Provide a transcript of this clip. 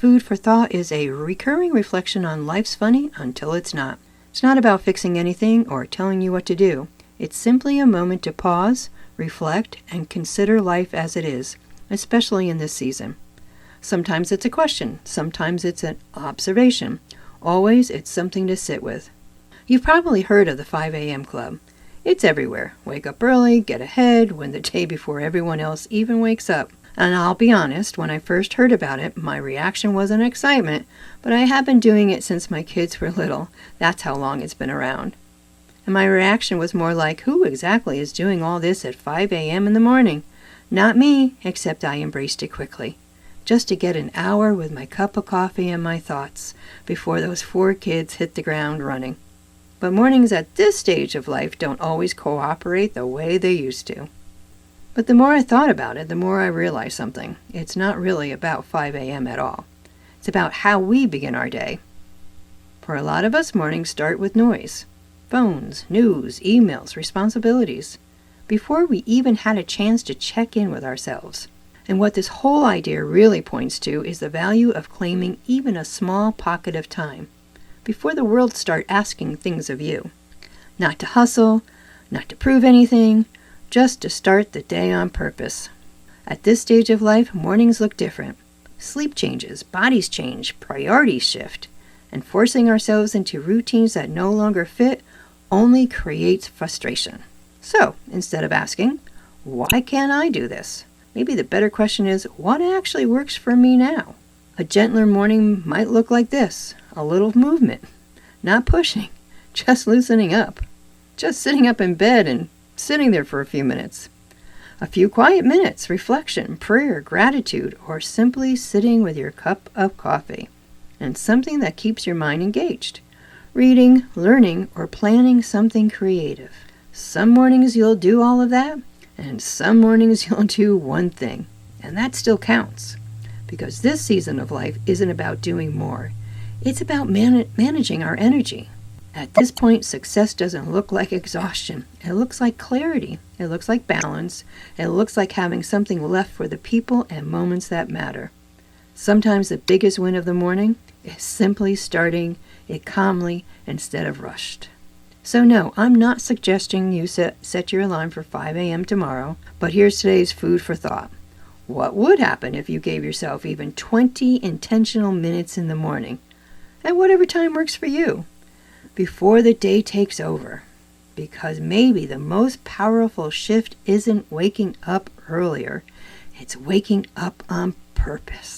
Food for Thought is a recurring reflection on life's funny until it's not. It's not about fixing anything or telling you what to do. It's simply a moment to pause, reflect, and consider life as it is, especially in this season. Sometimes it's a question, sometimes it's an observation. Always it's something to sit with. You've probably heard of the 5 a.m. Club. It's everywhere. Wake up early, get ahead, win the day before everyone else even wakes up. And I'll be honest, when I first heard about it, my reaction wasn't excitement, but I have been doing it since my kids were little. That's how long it's been around. And my reaction was more like, who exactly is doing all this at 5 a.m. in the morning? Not me, except I embraced it quickly. Just to get an hour with my cup of coffee and my thoughts before those 4 kids hit the ground running. But mornings at this stage of life don't always cooperate the way they used to. But the more I thought about it, the more I realized something. It's not really about 5 a.m. at all. It's about how we begin our day. For a lot of us, mornings start with noise. Phones, news, emails, responsibilities. Before we even had a chance to check in with ourselves. And what this whole idea really points to is the value of claiming even a small pocket of time before the world starts asking things of you. Not to hustle, not to prove anything, just to start the day on purpose. At this stage of life, mornings look different. Sleep changes, bodies change, priorities shift, and forcing ourselves into routines that no longer fit only creates frustration. So, instead of asking, why can't I do this? Maybe the better question is, what actually works for me now? A gentler morning might look like this. A little movement. Not pushing. Just loosening up. Just sitting up in bed and sitting there for a few minutes. A few quiet minutes, reflection, prayer, gratitude, or simply sitting with your cup of coffee. And something that keeps your mind engaged. Reading, learning, or planning something creative. Some mornings you'll do all of that. And some mornings you'll do one thing, and that still counts. Because this season of life isn't about doing more. It's about managing our energy. At this point, success doesn't look like exhaustion. It looks like clarity. It looks like balance. It looks like having something left for the people and moments that matter. Sometimes the biggest win of the morning is simply starting it calmly instead of rushed. So no, I'm not suggesting you set your alarm for 5 a.m. tomorrow, but here's today's food for thought. What would happen if you gave yourself even 20 intentional minutes in the morning, at whatever time works for you, before the day takes over? Because maybe the most powerful shift isn't waking up earlier, it's waking up on purpose.